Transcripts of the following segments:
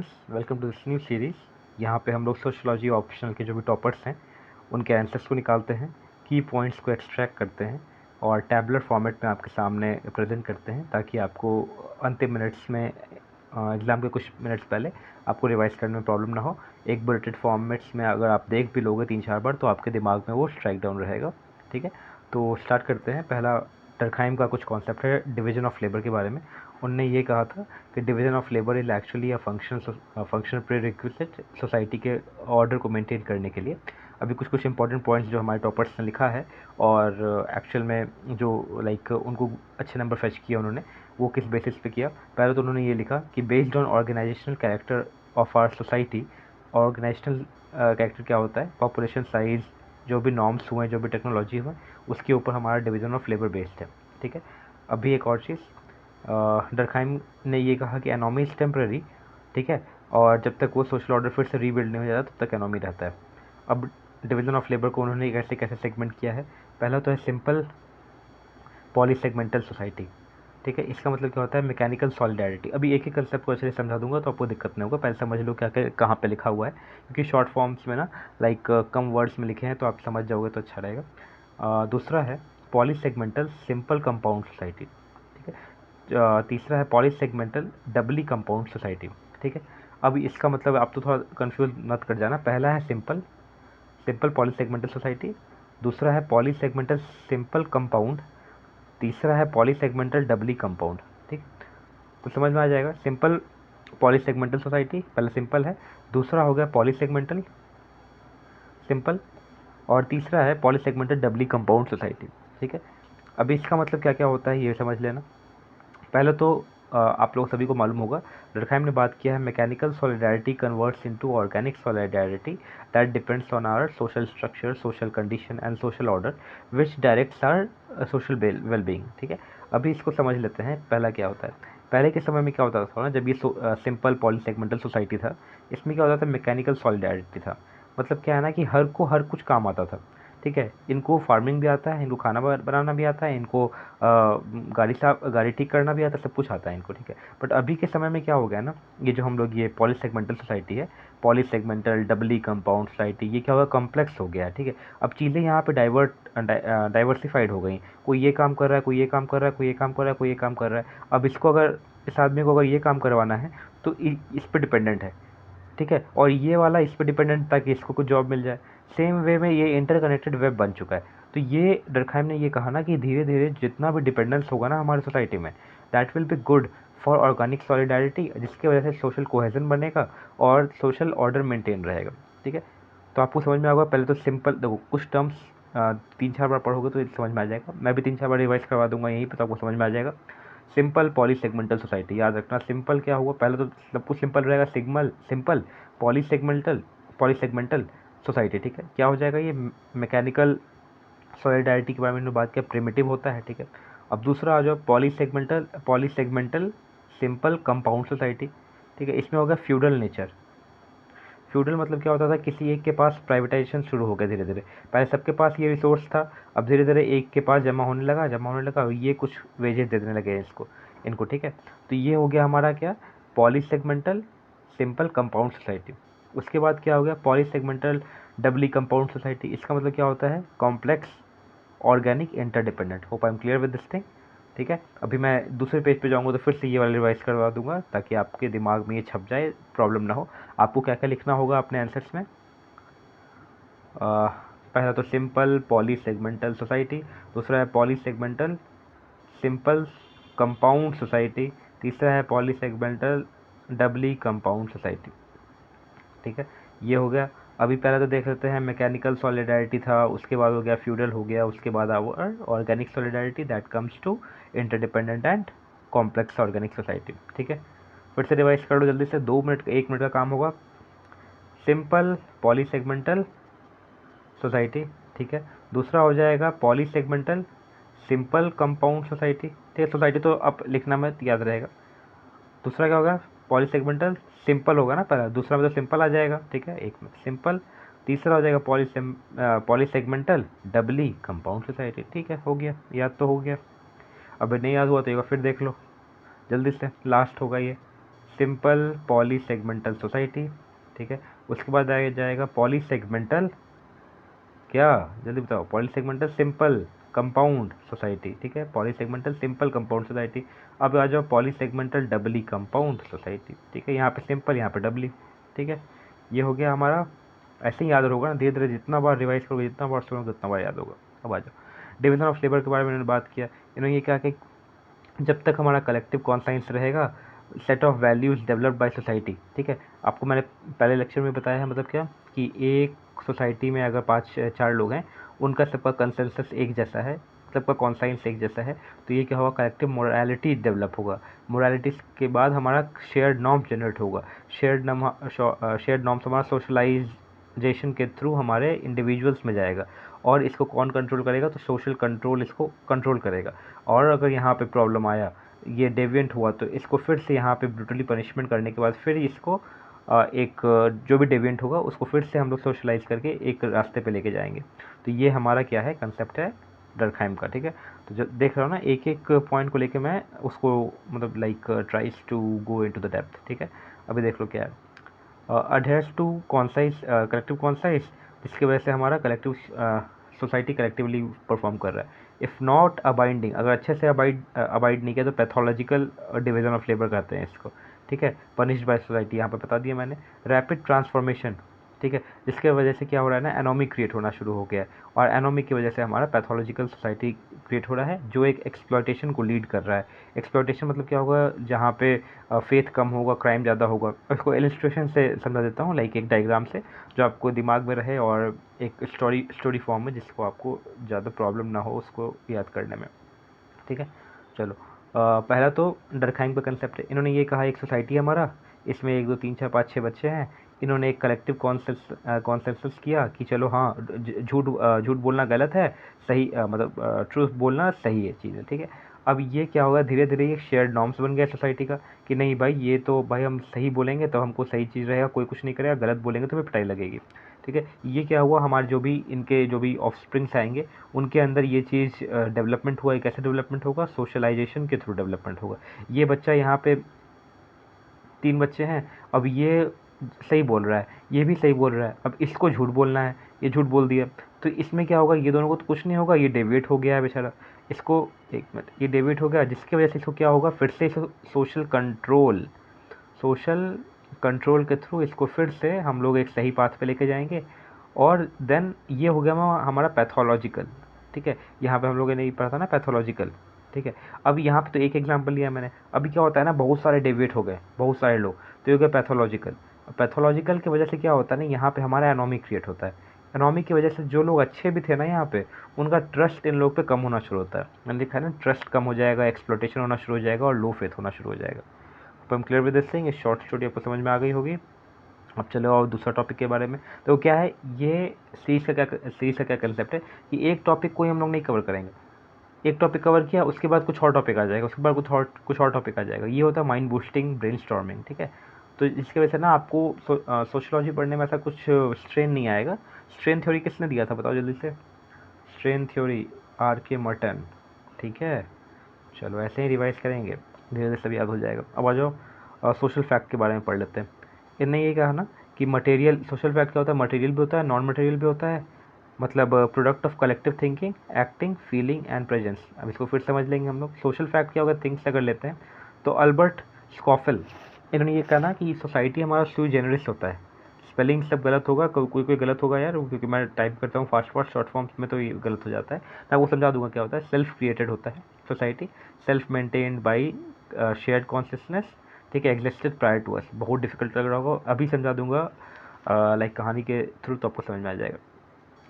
Welcome to this new series. यहाँ पे हम लोग सोशलॉजी ऑप्शनल के जो भी टॉपर्स हैं उनके आंसर्स को निकालते हैं, की पॉइंट्स को एक्सट्रैक्ट करते हैं और टैबुलर फॉर्मेट में आपके सामने प्रेजेंट करते हैं, ताकि आपको अंतिम मिनट्स में एग्ज़ाम के कुछ मिनट्स पहले आपको रिवाइज करने में प्रॉब्लम ना हो। एक बुलेटेड फॉर्मेट्स में अगर आप देख भी लोगे 3-4 बार तो आपके दिमाग में वो स्ट्राइक डाउन रहेगा। ठीक है, तो स्टार्ट करते हैं। पहला टर्खाइम का कुछ कॉन्सेप्ट है डिवीजन ऑफ लेबर के बारे में। उनने ये कहा था कि division of labour is actually a functional prerequisite society के ऑर्डर को मेंटेन करने के लिए। अभी कुछ कुछ इंपॉर्टेंट पॉइंट्स जो हमारे टॉपर्स ने लिखा है और एक्चुअल में जो लाइक उनको अच्छे नंबर फेच किया उन्होंने, वो किस बेसिस पे किया। पहले तो उन्होंने ये लिखा कि based on organisational character of our society. Organisational character क्या होता है? पॉपुलेशन साइज, जो भी नॉर्म्स हुए, जो भी टेक्नोलॉजी हुए, उसके ऊपर हमारा डिवीजन ऑफ लेबर बेस्ड है। ठीक है, अभी एक और चीज़, डरखाइम ने ये कहा कि एनोमी इज़ टेम्प्रेरी। ठीक है, और जब तक वो सोशल ऑर्डर फिर से रीबिल्ड नहीं हो जाता तब तक एनोमी रहता है। अब डिवीजन ऑफ लेबर को उन्होंने कैसे कैसे सेगमेंट किया है। पहला तो है सिंपल पॉलीसेगमेंटल सोसाइटी। ठीक है, इसका मतलब क्या होता है? Mechanical solidarity. अभी एक ही कंसेप्ट को अच्छे से समझा दूंगा तो आपको दिक्कत नहीं होगा। पहले समझ लो क्या क्या कहाँ पे लिखा हुआ है, क्योंकि शॉर्ट फॉर्म्स में ना लाइक कम वर्ड्स में लिखे हैं तो आप समझ जाओगे तो अच्छा रहेगा। दूसरा है पॉलीसेगमेंटल सिंपल कंपाउंड सोसाइटी। ठीक है, तीसरा है पॉलीसेगमेंटल डबली कंपाउंड सोसाइटी। ठीक है, अब इसका मतलब आप तो थोड़ा कंफ्यूज मत कर जाना। पहला है सिंपल सिंपल पॉलीसेगमेंटल सोसाइटी, दूसरा है पॉलीसेगमेंटल सिंपल कंपाउंड, तीसरा है पॉलीसेगमेंटल डबली कंपाउंड। ठीक, तो समझ में आ जाएगा। सिंपल पॉलीसेगमेंटल सोसाइटी, पहला सिंपल है, दूसरा हो गया पॉलीसेगमेंटल सिंपल, और तीसरा है पॉलीसेगमेंटल डबली कंपाउंड सोसाइटी। ठीक है, अभी इसका मतलब क्या क्या होता है ये समझ लेना। पहले तो आप लोग सभी को मालूम होगा, डरखाइम ने बात किया है mechanical solidarity converts into organic solidarity that depends on our social structure, social condition and social order which directs our social well being. ठीक है, अभी इसको समझ लेते हैं पहला क्या होता है। पहले के समय में क्या होता था ना, जब ये सिंपल पॉलीसेगमेंटल सोसाइटी था, इसमें क्या होता था? मैकेनिकल सॉलिडारिटी था। मतलब क्या है ना कि हर को हर कुछ काम आता था। ठीक है, इनको फार्मिंग भी आता है, इनको खाना बनाना भी आता है, इनको गाड़ी ठीक करना भी आता है, सब कुछ आता है इनको। ठीक है, बट अभी के समय में क्या हो गया ना, ये जो हम लोग ये पॉलीसेगमेंटल सोसाइटी है, पॉलीसेगमेंटल डबली कंपाउंड सोसाइटी, ये क्या होगा? कॉम्प्लेक्स हो गया है। ठीक है, अब चीज़ें यहाँ पे डाइवर्सिफाइड हो गई। कोई ये काम कर रहा है, कोई ये काम कर रहा है, कोई ये काम कर रहा है, कोई ये काम कर रहा है। अब इसको अगर इस आदमी को अगर ये काम करवाना है तो इस पर डिपेंडेंट है। ठीक है, और ये वाला इस पर डिपेंडेंट ताकि इसको कुछ जॉब मिल जाए। सेम वे में ये इंटरकनेक्टेड वेब बन चुका है। तो ये डरखाइम ने ये कहा ना कि धीरे धीरे जितना भी डिपेंडेंस होगा ना हमारी सोसाइटी में, that will be good for organic solidarity, जिसकी वजह से सोशल कोहेजन बनेगा और सोशल ऑर्डर मेंटेन रहेगा। ठीक है, तो आपको समझ में आएगा। पहले तो सिंपल देखो, कुछ टर्म्स 3-4 बार पढ़ोगे तो समझ में आ जाएगा। मैं भी 3-4 बार रिवाइज करवा दूंगा यहीं पर, तो आपको समझ में आ जाएगा। सिंपल पॉलीसेगमेंटल सोसाइटी, याद रखना सिंपल क्या हुआ, पहले तो सब कुछ सिंपल रहेगा। Simple polysegmental polysegmental society. ठीक है, क्या हो जाएगा? ये मैकेनिकल सॉलिडारिटी के बारे में हमने बात किया, प्रिमिटिव होता है। ठीक है, अब दूसरा आ जाओ पॉलीसेगमेंटल सिंपल कंपाउंड सोसाइटी। ठीक है, इसमें होगा फ्यूडल नेचर। फ्यूडल मतलब क्या होता था? किसी एक के पास प्राइवेटाइजेशन शुरू हो गया धीरे धीरे। पहले सबके पास ये रिसोर्स था, अब धीरे धीरे एक के पास जमा होने लगा, और ये कुछ वेजेस दे देने लगे इनको। ठीक है, तो ये हो गया हमारा क्या? पॉलीसेगमेंटल सिंपल कंपाउंड सोसाइटी। उसके बाद क्या हो गया? पॉलीसेगमेंटल डबली कंपाउंड सोसाइटी। इसका मतलब क्या होता है? Complex organic interdependent. Hope I am clear with this thing. ठीक है, अभी मैं दूसरे पेज पे जाऊंगा तो फिर से ये वाला रिवाइज करवा दूंगा ताकि आपके दिमाग में ये छप जाए, प्रॉब्लम ना हो। आपको क्या क्या लिखना होगा अपने आंसर्स में? पहला तो सिंपल पॉलीसेगमेंटल सोसाइटी, दूसरा है पॉलीसेगमेंटल सिंपल कंपाउंड सोसाइटी, तीसरा है पॉलीसेगमेंटल डबली कंपाउंड सोसाइटी। ठीक है, ये हो गया। अभी पहले तो देख लेते हैं, मैकेनिकल सॉलिडारिटी था, उसके बाद हो गया फ्यूडल हो गया, उसके बाद organic solidarity that comes to interdependent and complex organic society. ठीक है, फिर से रिवाइज कर लो जल्दी से, 2 मिनट 1 मिनट का काम होगा। Simple polysegmental society. ठीक है, दूसरा हो जाएगा पॉलीसेगमेंटल सिंपल कंपाउंड सोसाइटी। ठीक है, सोसाइटी तो अब लिखना मत, याद रहेगा। दूसरा क्या होगा? पॉलीसेगमेंटल सिंपल होगा ना पहला, दूसरा में तो सिंपल आ जाएगा। ठीक है, एक में सिंपल, तीसरा हो जाएगा पॉलीसेगमेंटल डबली कंपाउंड सोसाइटी। ठीक है, हो गया, याद तो हो गया। अब नहीं याद हुआ तो एक बार फिर देख लो जल्दी से, लास्ट होगा ये सिंपल पॉली सेगमेंटल सोसाइटी, ठीक है। उसके बाद आगे जाएगा पॉली सेगमेंटल, क्या जल्दी बताओ, poly segmental simple compound society, ठीक है, poly segmental simple compound society. अब आ जाओ पॉली सेगमेंटल डबली कंपाउंड सोसाइटी, ठीक है, यहाँ पे सिंपल, यहाँ पे डबली, ठीक है। ये हो गया हमारा, ऐसे ही याद होगा ना, धीरे धीरे जितना बार रिवाइज करोगे, जितना बार सुनोगे उतना बार याद होगा। अब आ जाओ डिवीजन ऑफ लेबर के बारे में इन्होंने बात किया। इन्होंने ये कहा कि जब तक हमारा कलेक्टिव कॉन्साइंस रहेगा, set of values developed by society, ठीक है। आपको मैंने पहले लेक्चर में बताया है, मतलब क्या कि एक सोसाइटी में अगर 5-4 लोग हैं, उनका सबका कंसेंसस एक जैसा है, सबका कॉन्साइंस एक जैसा है, तो ये क्या होगा, कलेक्टिव मोरालिटी डेवलप होगा। मोरालिटी के बाद हमारा शेयर्ड नॉर्म जनरेट होगा। शेयर्ड नॉर्म्स हमारा सोशलाइजेशन के थ्रू हमारे इंडिविजुअल्स में जाएगा, और इसको कौन कंट्रोल करेगा, तो सोशल कंट्रोल इसको कंट्रोल करेगा। और अगर यहाँ पे प्रॉब्लम आया, ये डेविएंट हुआ, तो इसको फिर से यहाँ पे ब्रूटली पनिशमेंट करने के बाद फिर इसको एक जो भी डेविएंट होगा उसको फिर से हम लोग सोशलाइज करके एक रास्ते पे लेके जाएंगे। तो ये हमारा क्या है, कंसेप्ट है डर्कहाइम का, ठीक है। तो जो देख रहा हो ना, एक एक पॉइंट को लेके मैं उसको मतलब like tries to go into the depth, ठीक है। अभी देख लो क्या है, adheres to conscience collective conscience, जिसकी वजह से हमारा कलेक्टिव सोसाइटी कलेक्टिवली परफॉर्म कर रहा है। इफ़ नॉट अबाइंडिंग, अगर अच्छे से अबाइड नहीं किया तो पैथोलॉजिकल डिवीजन ऑफ लेबर कहते हैं इसको, ठीक है। पनिश्ड बाय सोसाइटी यहाँ पे बता दिया मैंने। रैपिड ट्रांसफॉर्मेशन, ठीक है, जिसके वजह से क्या हो रहा है ना, एनोमी क्रिएट होना शुरू हो गया है, और एनोमी की वजह से हमारा पैथोलॉजिकल सोसाइटी क्रिएट हो रहा है, जो एक एक्सप्लॉयटेशन को लीड कर रहा है। एक्सप्लॉयटेशन मतलब क्या होगा, जहाँ पे फेथ कम होगा, क्राइम ज़्यादा होगा। उसको इलस्ट्रेशन से समझा देता हूँ, लाइक एक डायग्राम से, जो आपको दिमाग में रहे, और एक स्टोरी फॉर्म में, जिसको आपको ज़्यादा प्रॉब्लम ना हो उसको याद करने में, ठीक है। चलो, पहला तो डर्कहाइम का कंसेप्ट है। इन्होंने ये कहा, एक सोसाइटी है हमारा, इसमें 1 2 3 4 5 6 बच्चे हैं। इन्होंने एक कलेक्टिव कॉन्सेंसस किया कि चलो हाँ, झूठ बोलना गलत है, सही मतलब ट्रूथ बोलना सही है चीज़ है, ठीक है। अब ये क्या होगा, धीरे धीरे ये शेयर्ड नॉर्म्स बन गया सोसाइटी का, कि नहीं भाई, ये तो भाई हम सही बोलेंगे तो हमको सही चीज़ रहेगा, कोई कुछ नहीं करेगा, गलत बोलेंगे तो फिर पिटाई लगेगी, ठीक है। ये क्या हुआ, हमारे जो भी इनके जो भी ऑफस्प्रिंग्स आएंगे, उनके अंदर ये चीज़ डेवलपमेंट हुआ। कैसे डेवलपमेंट होगा, सोशलाइजेशन के थ्रू डेवलपमेंट होगा। ये बच्चा यहाँ पे 3 बच्चे हैं, अब ये सही बोल रहा है, ये भी सही बोल रहा है, अब इसको झूठ बोलना है, ये झूठ बोल दिया, तो इसमें क्या होगा, ये दोनों को तो कुछ नहीं होगा, ये डेविएट हो गया है बेचारा, इसको एक मिनट, ये डेविएट हो गया, जिसकी वजह से इसको क्या होगा, फिर से सोशल कंट्रोल के थ्रू इसको फिर से हम लोग एक सही पाथ पे लेके जाएंगे। और देन ये हो गया हमारा पैथोलॉजिकल, ठीक है। यहाँ पे हम लोगों ने नहीं पढ़ा था ना पैथोलॉजिकल, ठीक है। अब यहाँ पे तो एक एग्जांपल लिया मैंने। अभी क्या होता है ना, बहुत सारे डेविएट हो गए, बहुत सारे लोग, तो ये हो गया पैथोलॉजिकल। पैथोलॉजिकल की वजह से क्या होता है ना, यहाँ पे हमारा एनोमी क्रिएट होता है। एनोमी की वजह से जो लोग अच्छे भी थे ना यहाँ पे, उनका ट्रस्ट इन लोग पे कम होना शुरू होता है। मैंने लिखा है ना, ट्रस्ट कम हो जाएगा, एक्सप्लॉयटेशन होना शुरू हो जाएगा, और लो फेथ होना शुरू हो जाएगा। तो हम क्लियर विद दिस थिंग, ये शॉर्ट स्टोरी आपको समझ में आ गई होगी। अब चलो और दूसरा टॉपिक के बारे में। तो क्या है, ये सीरीज का क्या कंसेप्ट है, कि एक टॉपिक को ही हम लोग नहीं कवर करेंगे। एक टॉपिक कवर किया, उसके बाद कुछ और टॉपिक आ जाएगा, उसके बाद कुछ और टॉपिक आ जाएगा। ये होता है माइंड बूस्टिंग ब्रेनस्टॉर्मिंग, ठीक है। तो इसकी वजह से ना आपको सोशियोलॉजी पढ़ने में ऐसा कुछ स्ट्रेन नहीं आएगा। स्ट्रेन थ्योरी किसने दिया था, बताओ जल्दी से। Strain theory R.K. मर्टन, ठीक है। चलो ऐसे ही रिवाइज करेंगे, धीरे धीरे सब याद हो जाएगा। अब आ जाओ सोशल फैक्ट के बारे में पढ़ लेते हैं। इनने ये कहा ना कि मटेरियल, सोशल फैक्ट क्या होता है, मटेरियल भी होता है, नॉन मटेरियल भी होता है, मतलब product of collective thinking, acting, feeling and presence. अब इसको फिर समझ लेंगे हम लोग। सोशल फैक्ट क्या होगा, थिंग्स अगर लेते हैं तो अल्बर्ट स्कॉफेल, इन्होंने ये कहा ना कि सोसाइटी हमारा सूई जेनरिस होता है। स्पेलिंग सब गलत होगा, कोई गलत होगा यार, क्योंकि मैं टाइप करता हूँ फास्ट शॉर्ट फॉर्म्स में, तो ये गलत हो जाता है। मैं वो समझा दूंगा क्या होता है। सेल्फ क्रिएटेड होता है society, self maintained by shared consciousness, ठीक है, एग्जिस्टेड प्रायर टू अस। बहुत डिफिकल्ट लग रहा होगा, अभी समझा दूंगा लाइक कहानी के थ्रू, तो आपको समझ में आ जाएगा,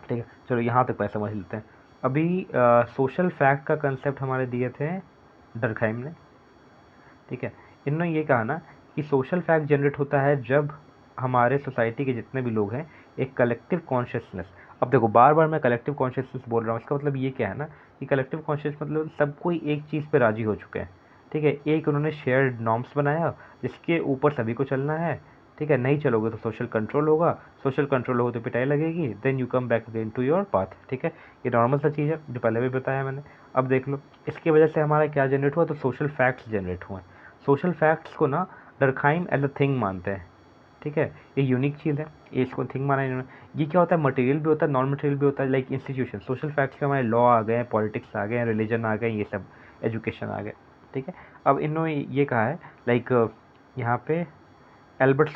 ठीक है। चलो यहाँ तक पहले समझ लेते हैं। अभी सोशल फैक्ट का कंसेप्ट हमारे दिए थे डर्कहाइम ने, ठीक है। इन्होंने ये कहा ना कि सोशल फैक्ट जनरेट होता है जब हमारे सोसाइटी के जितने भी लोग हैं, एक कलेक्टिव कॉन्शियसनेस। अब देखो, बार बार मैं कलेक्टिव कॉन्शियसनेस बोल रहा हूँ, इसका मतलब ये क्या है ना, कि कलेक्टिव कॉन्शियस मतलब सब कोई एक चीज़ पे राजी हो चुके हैं, ठीक है। एक उन्होंने शेयर्ड नॉर्म्स बनाया, जिसके ऊपर सभी को चलना है, ठीक है। नहीं चलोगे तो सोशल कंट्रोल होगा, सोशल कंट्रोल होगा तो पिटाई लगेगी, then you come back again to your path, ठीक है। ये नॉर्मल सा चीज़ है, जो पहले भी बताया मैंने। अब देख लो, इसकी वजह से हमारा क्या जनरेट हुआ, तो सोशल फैक्ट्स जनरेट हुए। सोशल फैक्ट्स को ना डर्कहाइम एज अ थिंग मानते हैं, ठीक है, ये यूनिक चीज़ है, ये इसको थिंग माना इन्होंने। ये क्या होता है, मटेरियल भी होता है, नॉन मटेरियल भी होता है, लाइक इंस्टीट्यूशन, सोशल फैक्ट्स के हमारे लॉ आ गए, पॉलिटिक्स आ गए, रिलीजन आ गए, ये सब एजुकेशन आ गए, ठीक है। अब इन्होंने ये कहा है लाइक यहाँ पे एल्बर्ट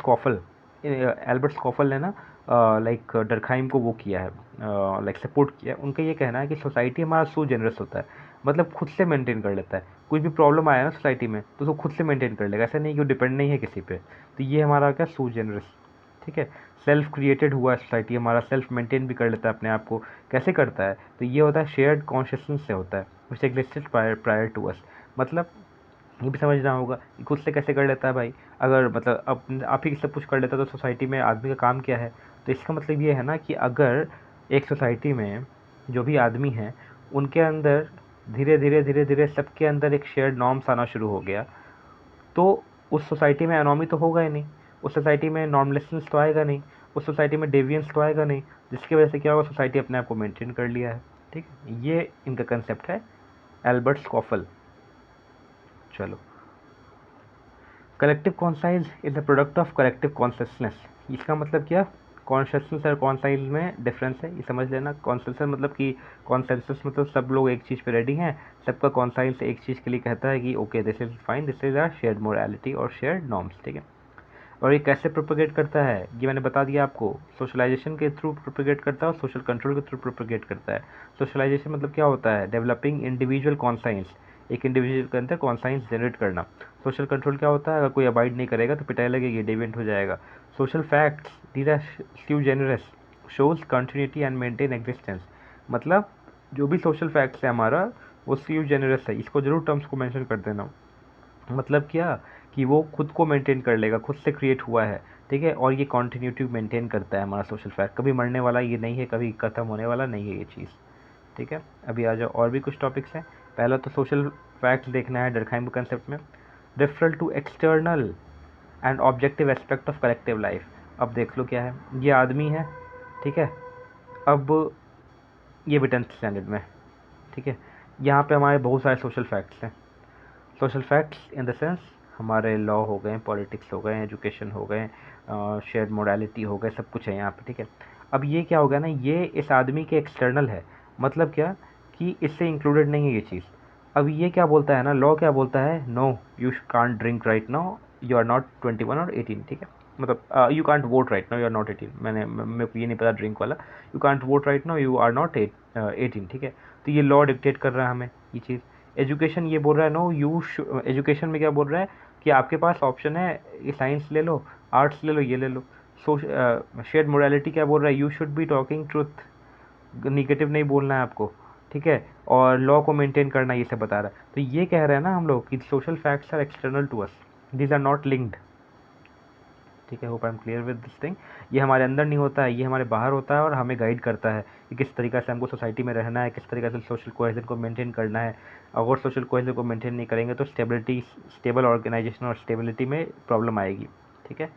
स्कॉफल ने ना लाइक डर्कहाइम को वो किया है, लाइक सपोर्ट किया है। उनका ये कहना है कि सोसाइटी हमारा सो जेनरस होता है, मतलब खुद से मेंटेन कर लेता है, कुछ भी प्रॉब्लम आया ना सोसाइटी में तो उसको खुद से मेंटेन कर लेगा, ऐसा नहीं कि वो डिपेंड नहीं है किसी पे। तो ये हमारा क्या, सो जेनरस, ठीक है। सेल्फ क्रिएटेड हुआ है सोसाइटी, हमारा सेल्फ मेंटेन भी कर लेता है अपने आप को। कैसे करता है, तो ये होता है शेयर्ड कॉन्शियसनेस से होता है, विच एग्जिस्टेड प्रायर टू अस। मतलब ये भी समझना होगा कि खुद से कैसे कर लेता है भाई। अगर मतलब अब आप ही सब कुछ कर लेता है तो सोसाइटी में आदमी का काम क्या है। तो इसका मतलब ये है ना कि अगर एक सोसाइटी में जो भी आदमी हैं उनके अंदर धीरे धीरे धीरे धीरे सबके अंदर एक शेयर्ड नॉर्म्स आना शुरू हो गया, तो उस सोसाइटी में एनोमी तो होगा ही नहीं, उस सोसाइटी में नॉर्मलेसनेस तो आएगा नहीं, उस सोसाइटी में डेवियंस तो आएगा नहीं, जिसकी वजह से क्या होगा, सोसाइटी अपने आप को मेंटेन कर लिया है, ठीक है। ये इनका कंसेप्ट है एल्बर्ट स्कॉफल। चलो, collective concise is the product of collective consciousness. इसका मतलब क्या, कॉन्शियसनेस और कॉन्साइज में डिफरेंस है, ये समझ लेना। कॉन्सेंसस मतलब कि कॉन्सेंसस मतलब सब लोग एक चीज़ पे रेडी हैं, सबका कॉन्साइज एक चीज़ के लिए कहता है कि okay this is fine, this is our shared morality और शेयर्ड नॉर्म्स, ठीक है। और ये कैसे प्रोपेगेट करता है, ये मैंने बता दिया आपको, सोशलाइजेशन के थ्रू प्रोपेगेट करता है और सोशल कंट्रोल के थ्रू प्रोपेगेट करता है। सोशलाइजेशन मतलब क्या होता है, डेवलपिंग इंडिविजुअल कॉन्साइंस, एक इंडिविजुअल के अंदर कॉन्साइंस जनरेट करना। सोशल कंट्रोल क्या होता है, अगर कोई अबाइड नहीं करेगा तो पिटाई लगेगी, डेविएंट हो जाएगा। Social facts these are sui generis, shows continuity and maintain existence. मतलब जो भी सोशल फैक्ट्स है हमारा वो स्यू जेनरस है, इसको जरूर टर्म्स को मेंशन कर देना। मतलब क्या, कि वो खुद को मेंटेन कर लेगा, खुद से क्रिएट हुआ है, ठीक है। और ये कॉन्टिन्यूटी मेंटेन करता है हमारा सोशल फैक्ट, कभी मरने वाला ये नहीं है, कभी ख़त्म होने वाला नहीं है ये चीज़, ठीक है। अभी आ जाओ, और भी कुछ टॉपिक्स हैं। पहला तो सोशल फैक्ट्स देखना है डर्कहाइम कंसेप्ट में, referral to external and objective aspect of collective life. अब देख लो क्या है, ये आदमी है, ठीक है। अब ये भी 10th स्टैंडर्ड में, ठीक है। यहाँ पे हमारे बहुत सारे सोशल फैक्ट्स हैं। Social facts in the sense हमारे लॉ हो गए, पॉलिटिक्स हो गए, एजुकेशन हो गए, शेयर्ड मोरालिटी हो गए, सब कुछ है यहाँ पे, ठीक है। अब ये क्या होगा ना, ये इस आदमी के एक्सटर्नल है, मतलब क्या, कि इससे इंक्लूडेड नहीं है ये चीज़। अब ये क्या बोलता है ना, लॉ क्या बोलता है, no you can't drink right now, you are not 21 और 18, ठीक है। मतलब you can't vote right now, you are not 18, मेरे को ये नहीं पता ड्रिंक वाला, you can't vote right now, you are not 18, ठीक है। तो ये लॉ डिक्टेट कर रहा है हमें ये चीज़। एजुकेशन ये बोल रहा है नो यू, एजुकेशन में क्या बोल रहा है कि आपके पास ऑप्शन है, ये साइंस ले लो, आर्ट्स ले लो, ये ले लो। सो शेयर्ड मोरालिटी क्या बोल रहा है, you should be talking truth, negative नहीं बोलना है आपको, ठीक है। और लॉ को मेंटेन करना, ये सब बता रहा है। तो ये कह रहे हैं ना हम लोग कि social facts are external to us, these are not linked, ठीक है। Hope I am clear with this thing. ये हमारे अंदर नहीं होता है, ये हमारे बाहर होता है और हमें गाइड करता है कि किस तरीक़े से हमको सोसाइटी में रहना है, किस तरीक़े से सोशल कोहेजन को मेंटेन करना है। अगर सोशल कोहेजन को मेंटेन नहीं करेंगे तो स्टेबल ऑर्गेनाइजेशन और स्टेबिलिटी में प्रॉब्लम आएगी, ठीक है।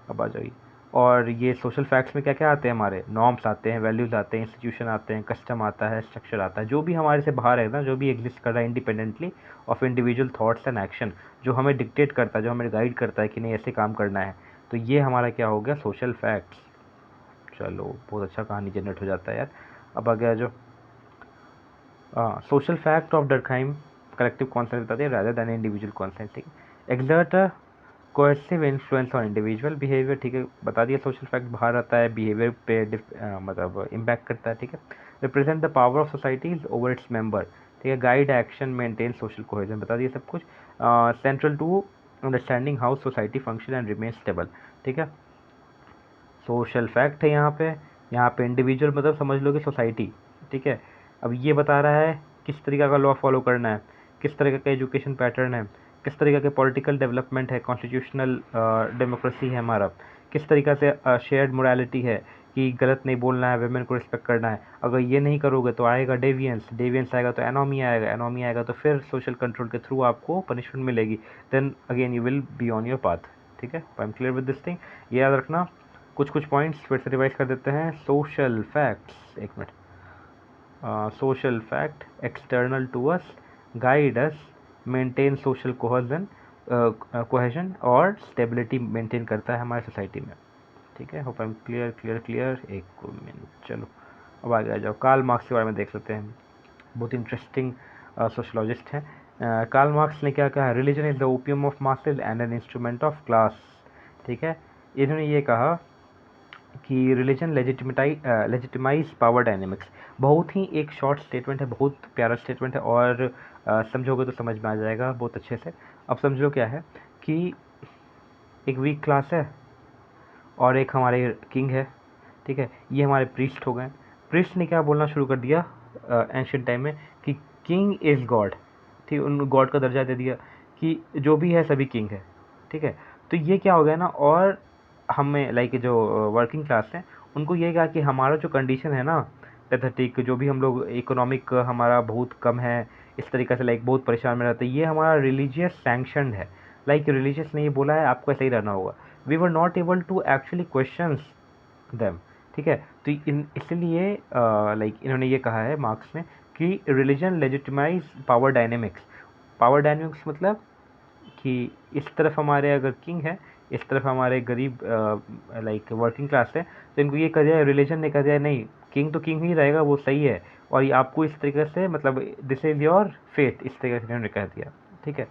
अब आ जाइए, और ये सोशल फैक्ट्स में क्या क्या आते हैं, हमारे नॉर्म्स आते हैं, वैल्यूज़ आते हैं, इंस्टीट्यूशन आते हैं, कस्टम आता है, स्ट्रक्चर आता है, जो भी हमारे से बाहर है ना, जो भी एग्जिस्ट कर रहा है independently of individual thoughts and action, जो हमें डिक्टेट करता है, जो हमें गाइड करता है कि नहीं ऐसे काम करना है। तो ये हमारा क्या हो गया, सोशल फैक्ट्स। चलो, बहुत अच्छा कहानी जनरेट हो जाता है यार। अब आ गया जो social fact of Durkheim, collective conscience बताते हैं रादर देन इंडिविजुअल कॉन्सेंस, ठीक है। Exert a cohesive influence on individual behaviour, ठीक है, बता दिया। सोशल फैक्ट बाहर आता है, बिहेवियर पे मतलब इम्पैक्ट करता है, ठीक है। Represent the power of societies over its member, ठीक है। Guide action maintain social cohesion, बता दिया सब कुछ। Central to understanding how society function and remain stable, ठीक है। सोशल फैक्ट है यहाँ पे इंडिविजुअल मतलब समझ लो कि सोसाइटी, ठीक है। अब ये बता रहा है किस तरीक़ा का लॉ फॉलो करना है, किस तरीके का एजुकेशन पैटर्न है, किस तरीके के पॉलिटिकल डेवलपमेंट है, कॉन्स्टिट्यूशनल डेमोक्रेसी है हमारा, किस तरीक़ा से शेयर्ड मोरालिटी है कि गलत नहीं बोलना है, वेमेन को रिस्पेक्ट करना है। अगर ये नहीं करोगे तो आएगा डेवियंस आएगा तो एनोमी आएगा तो फिर सोशल कंट्रोल के थ्रू आपको पनिशमेंट मिलेगी, then again you will be on your path, ठीक है। I am clear with this thing, ये याद रखना। कुछ पॉइंट्स फिर से रिवाइज कर देते हैं। सोशल फैक्ट्स, एक minute, social fact external to us, guide us, maintain social cohesion, cohesion और स्टेबिलिटी मेंटेन करता है हमारे सोसाइटी में। ठीक है, होप आई एम क्लियर। एक मिनट, चलो अब आगे आ जाओ। कार्ल मार्क्स के बारे में देख लेते हैं, बहुत इंटरेस्टिंग सोशोलॉजिस्ट हैं। कार्ल मार्क्स ने क्या कहा, religion is the opium of masses and an instrument of class. ठीक है, इन्होंने ये कहा कि रिलीजन लेजिटिमाइज पावर डायनेमिक्स। बहुत ही एक शॉर्ट स्टेटमेंट है, बहुत प्यारा स्टेटमेंट है, और समझोगे तो समझ में आ जाएगा बहुत अच्छे से। अब समझो क्या है कि एक वीक क्लास है और एक हमारे किंग है। ठीक है, ये हमारे प्रीस्ट हो गए। प्रीस्ट ने क्या बोलना शुरू कर दिया एंशियंट टाइम में कि किंग इज़ गॉड। ठीक, उन गॉड का दर्जा दे दिया कि जो भी है सभी किंग है। ठीक है, तो ये क्या हो गया ना, और हमें लाइक जो वर्किंग क्लास है उनको ये कहा कि हमारा जो कंडीशन है ना पैथेटिक, जो भी हम लोग इकोनॉमिक हमारा बहुत कम है, इस तरीके से लाइक बहुत परेशान में रहते हैं, ये हमारा रिलीजियस सैंक्शनड है। लाइक रिलीजियस ने ये बोला है आपको ऐसा ही रहना होगा। We were not able to actually questions them. ठीक है, तो इसलिए लाइक इन्होंने ये कहा है मार्क्स ने कि religion legitimise power dynamics. Power dynamics मतलब कि इस तरफ हमारे अगर किंग है, इस तरफ हमारे गरीब लाइक वर्किंग क्लास है, तो इनको ये कह दिया, रिलीजन ने कह दिया नहीं, किंग तो किंग ही रहेगा, वो सही है, और ये आपको इस तरीके से मतलब दिस इज़ योर फेथ, इस तरीके से इन्होंने कह दिया। ठीक है,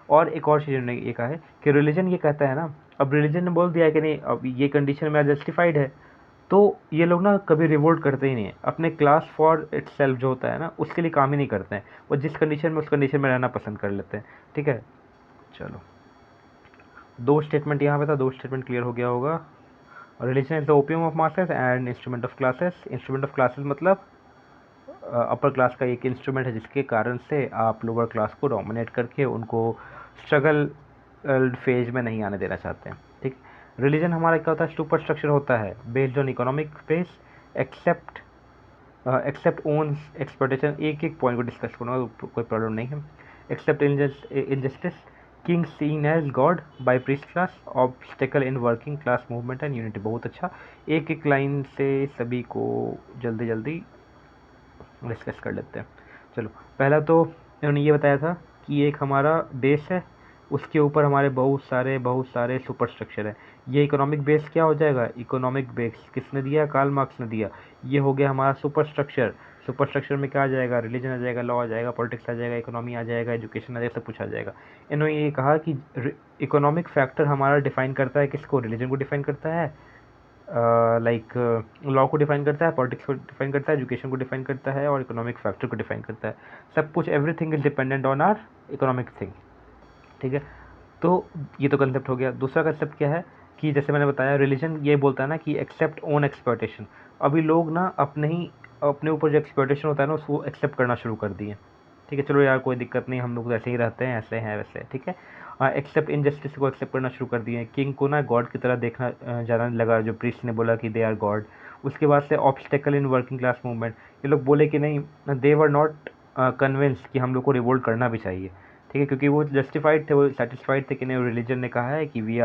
और एक और चीज़ इन्होंने ये कहा है कि रिलीजन ये कहता है ना, अब रिलीजन ने बोल दिया है कि नहीं अब ये कंडीशन मेरा जस्टिफाइड है, तो ये लोग ना कभी रिवोल्ट करते ही नहीं है, अपने क्लास फॉर इटसेल्फ जो होता है ना उसके लिए काम ही नहीं करते हैं, वो जिस कंडीशन में उस कंडीशन में रहना पसंद कर लेते हैं। ठीक है, चलो दो स्टेटमेंट यहाँ पे था, दो स्टेटमेंट क्लियर हो गया होगा। Religion is the opium of masses and instrument of classes. Instrument of classes मतलब अपर क्लास का एक इंस्ट्रूमेंट है जिसके कारण से आप लोअर क्लास को डोमिनेट करके उनको स्ट्रगल फेज में नहीं आने देना चाहते हैं। ठीक, रिलीजन हमारा क्या होता है, सुपर स्ट्रक्चर होता है based on economic base, accept own exploitation. एक एक पॉइंट को डिस्कस करूँगा, कोई प्रॉब्लम नहीं है। Accept injustice, king seen as god by priest class, obstacle in working class movement and unity. बहुत अच्छा, एक एक लाइन से सभी को जल्दी जल्दी डिस्कस कर लेते हैं। चलो, पहला तो इन्होंने ये बताया था कि एक हमारा बेस है, उसके ऊपर हमारे बहुत सारे सुपर स्ट्रक्चर है। ये इकोनॉमिक बेस क्या हो जाएगा, इकोनॉमिक बेस किसने दिया, कार्ल मार्क्स ने दिया। ये हो गया हमारा सुपर स्ट्रक्चर। सुपर स्ट्रक्चर में क्या आ जाएगा, रिलीजन आ जाएगा, लॉ आ जाएगा, पॉलिटिक्स आ जाएगा, इकोनॉमी आ जाएगा, एजुकेशन आ जाएगा, सब कुछ आ जाएगा। इन्होंने ये कहा कि इकोनॉमिक फैक्टर हमारा डिफाइन करता है किसको, रिलीजन को डिफाइन करता है, लाइक लॉ को डिफाइन करता है, पॉलिटिक्स को डिफाइन करता है, एजुकेशन को डिफाइन करता है, और इकोनॉमिक फैक्टर को डिफाइन करता है। सब कुछ, everything is dependent on our economic thing. ठीक है, तो ये तो कंसेप्ट हो गया। दूसरा कंसेप्ट क्या है कि जैसे मैंने बताया, रिलीजन ये बोलता है ना कि एक्सेप्ट ओन एक्सप्लॉइटेशन। अभी लोग ना अपने ऊपर जो एक्सप्लॉइटेशन होता है ना उसको एक्सेप्ट करना शुरू कर दिए। ठीक है, चलो यार कोई दिक्कत नहीं, हम लोग ऐसे ही रहते हैं, ऐसे हैं वैसे। ठीक है, एक्सेप्ट इनजस्टिस को एक्सेप्ट करना शुरू कर दिए, किंग को ना गॉड की तरह देखना ज़्यादा लगा, जो प्रीस्ट ने बोला कि दे आर गॉड। उसके बाद से obstacle in working class movement, ये लोग बोले कि नहीं, दे वर नॉट कन्विंस कि हम लोग को रिवोल्ट करना भी चाहिए। ठीक है, क्योंकि वो जस्टिफाइड थे, वो सेटिस्फाइड थे कि नहीं रिलीजन ने कहा है कि we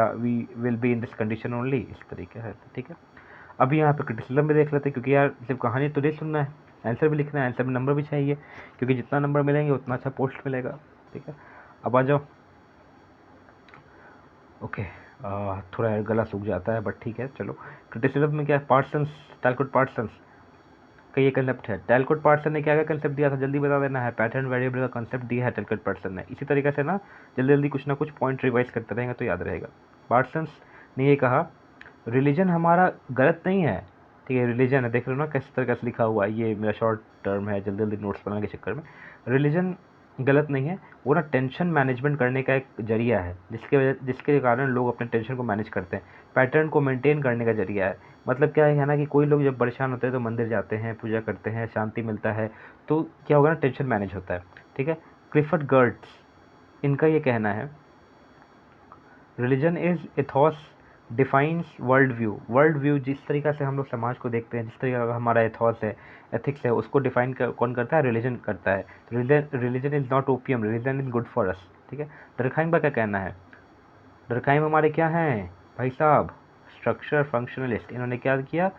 will be in this condition only, इस तरीके से। ठीक है, अभी यहाँ पे क्रिटिसिज्म भी देख लेते हैं, क्योंकि यार सिर्फ कहानी तो नहीं सुनना है, आंसर भी लिखना है, आंसर में नंबर भी चाहिए, क्योंकि जितना नंबर मिलेंगे उतना अच्छा पोस्ट मिलेगा। ठीक है, अब आ जाओ। ओके, थोड़ा यार गला सूख जाता है बट ठीक है, चलो। क्रिटिसिज्म में क्या है, पार्सन्स, टैलकोट पार्सन्स का ये कंसेप्ट है। टैलकोट पार्सन ने क्या क्या कंसेप्ट दिया था, जल्दी बता देना है। पैटर्न वेरिएबल का कंसेप्ट दिया है टैलकोट पार्सन ने। इसी तरीके से ना जल्दी जल्दी कुछ ना कुछ पॉइंट रिवाइज करते रहेंगे तो याद रहेगा। पार्सन्स ने ये कहा, रिलीजन हमारा गलत नहीं है। ठीक है, रिलीजन है, देख रहे हो ना किस तरीके से लिखा हुआ है, ये मेरा शॉर्ट टर्म है, जल्दी जल्दी नोट्स बनाने के चक्कर में। रिलीजन गलत नहीं है, वो ना टेंशन मैनेजमेंट करने का एक जरिया है, जिसके कारण लोग अपने टेंशन को मैनेज करते हैं। पैटर्न को मेंटेन करने का जरिया है। मतलब क्या है ना कि कोई लोग जब परेशान होते हैं तो मंदिर जाते हैं, पूजा करते हैं, शांति मिलता है, तो क्या होगा ना, टेंशन मैनेज होता है। ठीक है, क्लिफर्ड गर्ट्स, इनका ये कहना है, religion is Ethos defines world view. World view जिस तरीक़ा से हम लोग समाज को देखते हैं, जिस तरीके का हमारा एथॉस है, एथिक्स है, उसको डिफाइन कौन करता है, रिलीजन करता है। Religion is not opium, religion is good for us. ठीक है, डरखाइम का क्या कहना है, डरखाइम हमारे क्या हैं भाई साहब, स्ट्रक्चर फंक्शनलिस्ट। इन्होंने क्या किया,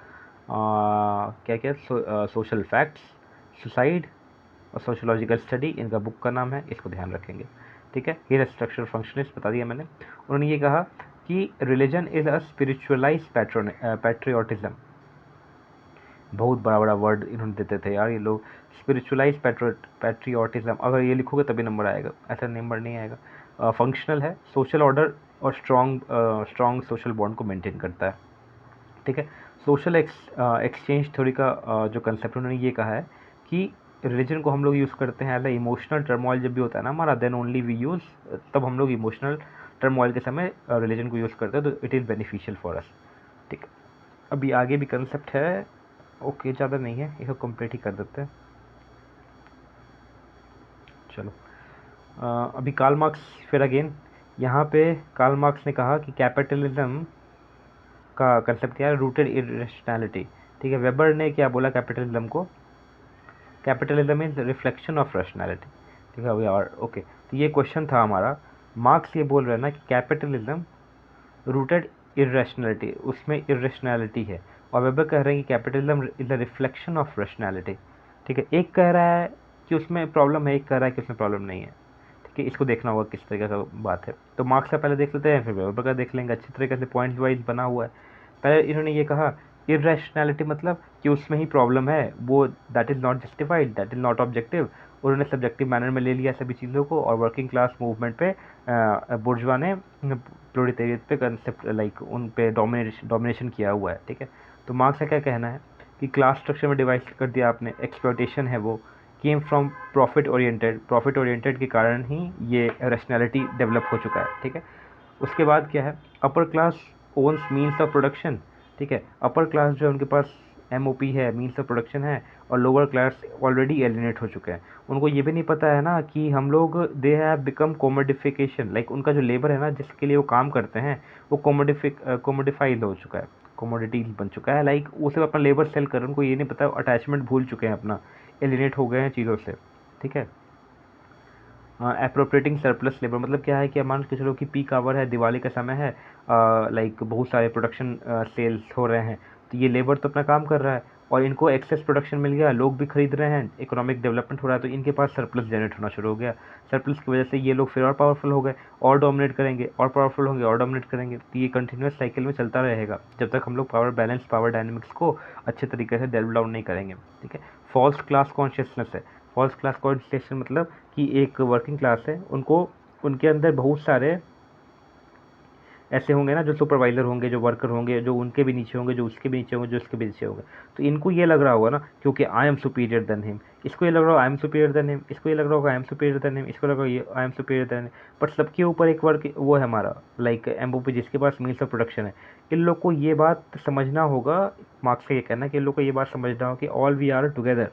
क्या क्या, सोशल फैक्ट्स, सुसाइड और सोशोलॉजिकल स्टडी, इनका बुक का नाम है, इसको ध्यान रखेंगे। ठीक है, ये स्ट्रक्चर फंक्शनिस्ट बता दिया मैंने। उन्होंने ये कहा कि religion is a spiritualise patriotism, बहुत बड़ा बड़ा वर्ड इन्होंने देते थे यार ये लोग, स्पिरिचुअलाइज पैट्रियोटिज्म, अगर ये लिखोगे तभी नंबर आएगा, ऐसा नंबर नहीं आएगा। फंक्शनल है, सोशल ऑर्डर और स्ट्रॉन्ग सोशल बॉन्ड को मेंटेन करता है, ठीक है। सोशल एक्सचेंज थ्योरी का जो कंसेप्ट उन्होंने ये कहा है कि रिलीजन को हम लोग यूज़ करते हैं एज ए इमोशनल टर्मोइल जब भी होता है ना हमारा, देन ओनली वी यूज़, तब हम लोग इमोशनल टर्मोइल के समय रिलीजन को यूज़ करते हैं, तो it is beneficial for us, ठीक है। अभी आगे भी कंसेप्ट है, ओके ज़्यादा नहीं है, इसको कंप्लीट ही कर देते हैं। चलो अभी कार्ल मार्क्स, फिर अगेन यहाँ पे कार्ल मार्क्स ने कहा कि कैपिटलिज्म का कंसेप्ट क्या है, रूटेड इरेशनैलिटी, ठीक है। वेबर ने क्या बोला कैपिटलिज्म को, capitalism is reflection of rationality, ठीक है। अभी और ओके, तो ये क्वेश्चन था हमारा, मार्क्स ये बोल रहे हैं ना कि कैपिटलिज्म रूटेड इरेशनैलिटी, उसमें इरेशनैलिटी है, और वेबर कह रहे हैं कि capitalism is a reflection of rationality, ठीक है। एक कह रहा है कि उसमें प्रॉब्लम है, एक कह रहा है कि उसमें प्रॉब्लम नहीं है, ठीक है। इसको देखना होगा किस तरीके का बात है, तो मार्क्स का पहले देख लेते हैं, फिर वेबर का देख लेंगे, अच्छी तरीके से पॉइंट वाइज बना हुआ है। पहले इन्होंने ये कहा इरेशनैलिटी मतलब कि उसमें ही प्रॉब्लम है, वो that is not justified, that is not objective, उन्होंने सब्जेक्टिव मैनर में ले लिया सभी चीज़ों को, और वर्किंग क्लास मूवमेंट पे बुर्जुआ ने प्रोलेटेरिएट पे कंसेप्ट लाइक उन पे डोमिनेशन किया हुआ है, ठीक है। तो मार्क्स का क्या कहना है कि क्लास स्ट्रक्चर में डिवाइड कर दिया आपने, एक्सप्लॉयटेशन है वो, केम फ्रॉम प्रॉफिट ओरिएंटेड के कारण ही ये रैशनैलिटी डेवलप हो चुका है, ठीक है। उसके बाद क्या है, upper class owns means of production, ठीक है। अपर क्लास जो है उनके पास एमओपी है, मीन्स ऑफ प्रोडक्शन है, और लोअर क्लास ऑलरेडी एलिनेट हो चुके हैं। उनको ये भी नहीं पता है ना कि हम लोग दे हैव बिकम कोमोडिफिकेशन, लाइक उनका जो लेबर है ना जिसके लिए वो काम करते हैं वो कोमोडिफाइड हो चुका है, कोमोडिटीज बन चुका है, लाइक वो सिर्फ अपना लेबर सेल कर रहे हैं, उनको ये नहीं पता, अटैचमेंट भूल चुके हैं अपना, एलिनेट हो गए हैं चीज़ों से, ठीक है। अप्रोप्रिएटिंग सरप्लस लेबर मतलब क्या है कि मान के चलो कि पीक आवर है, दिवाली का समय है, लाइक बहुत सारे प्रोडक्शन सेल्स हो रहे हैं, तो ये लेबर तो अपना काम कर रहा है और इनको एक्सेस प्रोडक्शन मिल गया, लोग भी खरीद रहे हैं, इकोनॉमिक डेवलपमेंट हो रहा है, तो इनके पास सरप्लस जनरेट होना शुरू हो गया। सरप्लस की वजह से ये लोग फिर और पावरफुल हो गए, और डोमिनेट करेंगे, और पावरफुल होंगे, और डोमिनेट करेंगे, तो ये कंटिन्यूस साइकिल में चलता रहेगा जब तक हम लोग पावर बैलेंस, पावर डायनेमिक्स को अच्छे तरीके से डेवलप डाउन नहीं करेंगे, ठीक है। फॉल्स क्लास कॉन्शियसनेस है, फॉल्स क्लास कॉन्शियसनेस मतलब कि एक वर्किंग क्लास है, उनको उनके अंदर बहुत सारे ऐसे होंगे ना जो सुपरवाइज़र होंगे, जो वर्कर होंगे, जो उनके भी नीचे होंगे, जो उसके भी नीचे होंगे, जो उसके भी नीचे होंगे, तो इनको ये लग रहा होगा ना क्योंकि I am superior than him, इसको ये लग रहा होगा I am superior than him, इसको ये लग रहा होगा I am superior than him, इसको लग रहा होगा I am superior than him, but सबके ऊपर एक वर्क वो है हमारा, लाइक एमओपी जिसके पास मीन्स ऑफ प्रोडक्शन है। इन लोग को ये बात समझना होगा, मार्क्स का ये कहना है कि इन लोग को ये बात समझना होगा कि ऑल वी आर टुगेदर,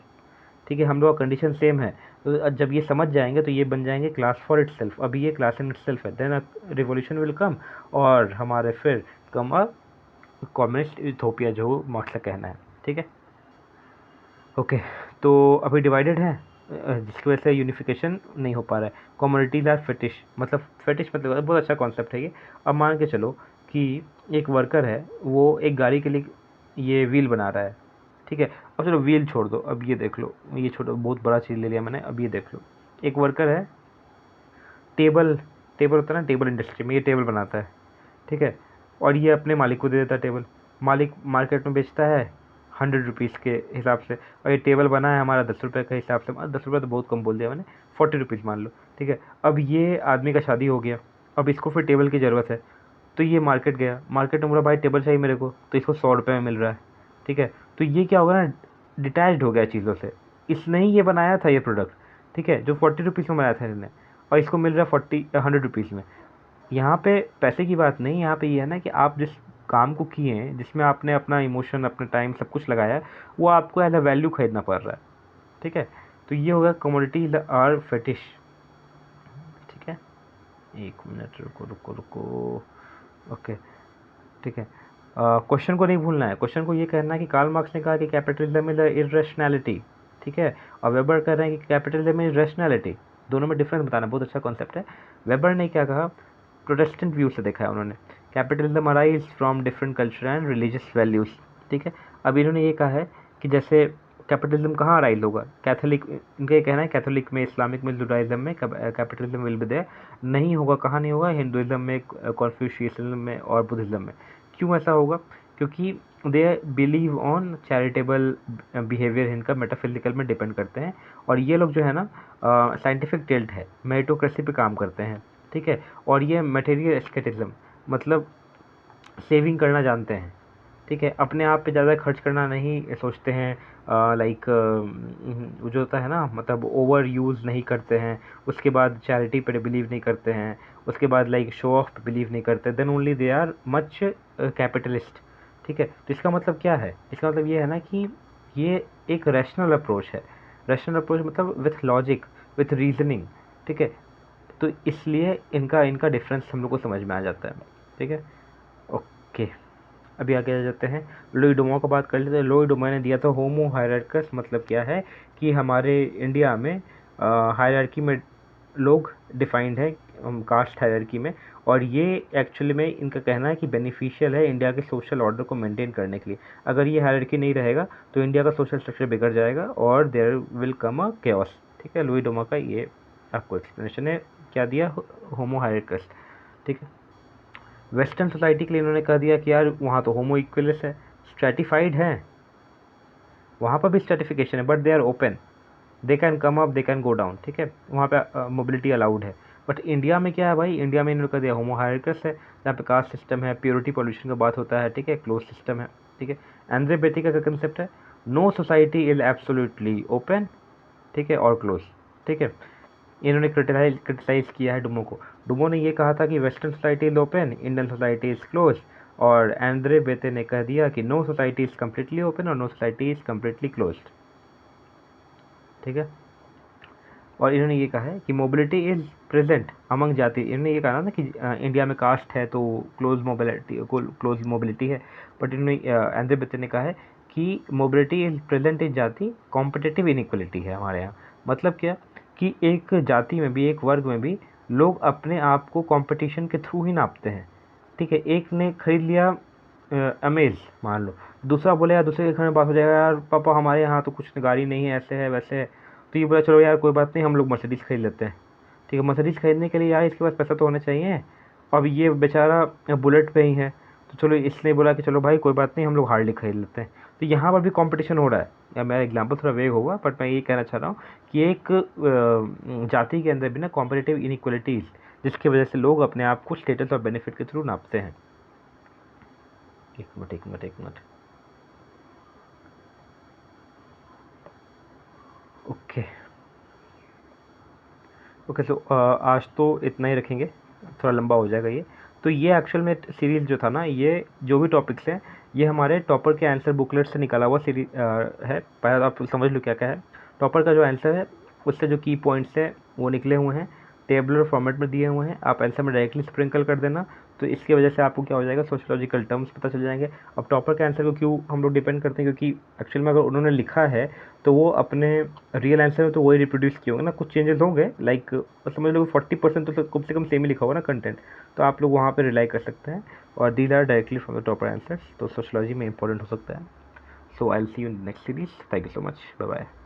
ठीक है, हम लोग का कंडीशन सेम है, तो जब ये समझ जाएंगे तो ये बन जाएंगे क्लास फॉर इट सेल्फ, अभी ये क्लास इन इट सेल्फ है, देन रिवोल्यूशन विल कम, और हमारे फिर कम अ कम्युनिस्ट यूथोपिया, जो मार्क्स का कहना है, ठीक है। ओके, तो अभी डिवाइडेड है जिसकी वजह से यूनिफिकेशन नहीं हो पा रहा है। कम्युनिटीज आर फेटिश मतलब बहुत अच्छा कॉन्सेप्ट है ये। अब मान के चलो कि एक वर्कर है, वो एक गाड़ी के लिए ये व्हील बना रहा है, ठीक है। अब चलो व्हील छोड़ दो, अब ये देख लो, ये छोड़ो, बहुत बड़ा चीज़ ले लिया मैंने, अब ये देख लो, एक वर्कर है, टेबल टेबल होता है ना, टेबल इंडस्ट्री में ये टेबल बनाता है, ठीक है, और ये अपने मालिक को दे देता है टेबल, मालिक मार्केट में बेचता है 100 रुपीज़ के हिसाब से, और ये टेबल बना है हमारा 10 रुपये के हिसाब से, 10 रुपये तो बहुत कम बोल दिया मैंने, 40 रुपीज़ मान लो, ठीक है। अब ये आदमी का शादी हो गया, अब इसको फिर टेबल की ज़रूरत है, तो ये मार्केट गया, मार्केट में बोला भाई टेबल चाहिए मेरे को, तो इसको 100 रुपये में मिल रहा है, ठीक है। तो ये क्या होगा ना, डिटैच्ड हो गया चीज़ों से, इसने ही ये बनाया था ये प्रोडक्ट, ठीक है, जो 40 रुपीज़ में बनाया था इसने, और इसको मिल रहा है 100 रुपीज़ में। यहाँ पे पैसे की बात नहीं, यहाँ पे ये है ना कि आप जिस काम को किए हैं, जिसमें आपने अपना इमोशन, अपना टाइम, सब कुछ लगाया है, वो आपको एज अ वैल्यू खरीदना पड़ रहा है, ठीक है। तो ये होगा कमोडिटीज आर फेटिश, ठीक है। एक मिनट रुको रुको रुको, ओके, ठीक है। क्वेश्चन को नहीं भूलना है, क्वेश्चन को ये कहना है कि कार्ल मार्क्स ने कहा कि कैपिटलिज्म इज इरेशनैलिटी, ठीक है, और वेबर कह रहे हैं कि कैपिटलिज्म इज रैशनैलिटी, दोनों में डिफरेंस बताना, बहुत अच्छा कॉन्सेप्ट है। वेबर ने क्या कहा, प्रोटेस्टेंट व्यू से देखा है उन्होंने, capitalism arise from different culture and religious values, ठीक है। अब इन्होंने ये कहा है कि जैसे कैपिटलिज्म कहाँ राइज होगा? कैथोलिक, इनका ये कहना है कैथोलिक में, इस्लामिक में, जुडाइज्म में कैपिटलिज्म विल बी देयर। नहीं होगा, कहाँ नहीं होगा? हिंदुइज्म में, कॉन्फ्यूशियनिज्म में और बुद्धिज्म में। क्यों ऐसा होगा? क्योंकि they believe on charitable behaviour, इनका मेटाफिजिकल में डिपेंड करते हैं। और ये लोग जो है ना साइंटिफिक टिल्ट है, मेरिटोक्रेसी पे काम करते हैं, ठीक है। और ये मटेरियल एस्केटिज्म, मतलब सेविंग करना जानते हैं, ठीक है। अपने आप पे ज़्यादा खर्च करना नहीं सोचते हैं, लाइक जो होता है ना, मतलब ओवर यूज़ नहीं करते हैं। उसके बाद चैरिटी पे बिलीव नहीं करते हैं। उसके बाद लाइक शो ऑफ पे बिलीव नहीं करते। Then only they are much capitalist, ठीक है। तो इसका मतलब क्या है? इसका मतलब ये है ना कि ये एक रैशनल अप्रोच है। रैशनल अप्रोच मतलब विथ लॉजिक, विथ रीजनिंग, ठीक है। तो इसलिए इनका इनका डिफरेंस हम लोग को समझ में आ जाता है, ठीक है। ओके, अभी आगे आ जाते हैं। लुई डुमो का बात कर लेते हैं। लुई डुमो ने दिया था होमो हायरार्कस, मतलब क्या है कि हमारे इंडिया में हायरार्की में लोग डिफाइंड है, कास्ट हायरार्की में। और ये एक्चुअली में इनका कहना है कि बेनिफिशियल है इंडिया के सोशल ऑर्डर को मेंटेन करने के लिए। अगर ये हायरार्की नहीं रहेगा तो इंडिया का सोशल स्ट्रक्चर बिगड़ जाएगा और there will come a chaos, ठीक है। लुई डुमो का ये आपको एक्सप्लेनेशन है। क्या दिया? होमो हायरार्कस, ठीक है। वेस्टर्न सोसाइटी के लिए इन्होंने कह दिया कि यार वहाँ तो होमो इक्वलिस है, स्ट्रेटिफाइड है, वहाँ पर भी स्ट्रेटिफिकेशन है, but they are open, they can come up, they can go down, ठीक है। वहाँ पे मोबिलिटी अलाउड है। बट इंडिया में क्या है भाई? इंडिया में इन्होंने कह दिया होमो हायरार्कस है, जहाँ पे कास्ट सिस्टम है, प्योरिटी पॉल्यूशन का बात होता है, ठीक है, क्लोज सिस्टम है, ठीक है। एंड्रे बेतिका का कंसेप्ट है no society is absolutely open, ठीक है, और क्लोज, ठीक है। इन्होंने क्रिटिसाइज किया है डुमो को। डुमो ने ये कहा था कि western society is open, Indian society is close. और एंड्रे बेते ने कह दिया कि no society is completely open और no society is completely closed, ठीक है। और इन्होंने ये कहा है कि मोबिलिटी इज प्रेजेंट अमंग जाति। इन्होंने ये कहा ना कि इंडिया में कास्ट है तो क्लोज मोबिलिटी है। बट इन्होंने एंड्रे बेते ने कहा है कि मोबिलिटी इज प्रेजेंट इन जाति, कॉम्पिटिटिव इनइक्वलिटी है हमारे यहाँ। मतलब क्या कि एक जाति में भी, एक वर्ग में भी लोग अपने आप को कंपटीशन के थ्रू ही नापते हैं, ठीक है। एक ने खरीद लिया अमेज, मान लो, दूसरा बोले यार, दूसरे के घर में बात हो जाएगा, यार पापा हमारे यहाँ तो कुछ गाड़ी नहीं है, ऐसे है वैसे है। तो ये बोला चलो यार कोई बात नहीं, हम लोग मर्सिडीज़ खरीद लेते हैं, ठीक है। मर्सिडीज़ खरीदने के लिए यार इसके पास पैसा तो होना चाहिए। अब ये बेचारा बुलेट पे ही है, तो चलो इसने बोला कि चलो भाई कोई बात नहीं, हम लोग हार्ली खरीद लेते हैं। तो यहाँ पर भी कंपटीशन हो रहा है। या मेरा एग्जांपल थोड़ा वेग होगा, बट मैं ये कहना चाह रहा हूँ कि एक जाति के अंदर भी ना कॉम्पिटिटिव इनइक्वलिटीज़, जिसकी वजह से लोग अपने आप को स्टेटस और बेनिफिट के थ्रू नापते हैं। एक मिनट। ओके सो आज तो इतना ही रखेंगे, थोड़ा लंबा हो जाएगा ये। तो ये एक्चुअल में सीरीज़ जो था ना, ये जो भी टॉपिक्स हैं ये हमारे टॉपर के आंसर बुकलेट से निकाला हुआ सीरीज है। पहले आप समझ लो क्या क्या है। टॉपर का जो आंसर है उससे जो की पॉइंट्स हैं वो निकले हुए हैं, टेबलर फॉर्मेट में दिए हुए हैं। आप आंसर में डायरेक्टली स्प्रिंकल कर देना, तो इसकी वजह से आपको क्या हो जाएगा, सोशियोलॉजिकल टर्म्स पता चल जाएंगे। अब टॉपर के आंसर को क्यों हम लोग डिपेंड करते हैं, क्योंकि एक्चुअल में अगर उन्होंने लिखा है तो वो अपने रियल आंसर में तो वही रिप्रोड्यूस किए होंगे ना, कुछ चेंजेस होंगे, लाइक समझ लो 40% तो कम से कम सेम ही लिखा होगा ना कंटेंट, तो आप लोग वहाँ पे रिलाई कर सकते हैं। और these are directly from the topper answers, तो सोशियोलॉजी में इंपॉर्टेंट हो सकता है। So I will see you in next series. Thank you so much, bye bye.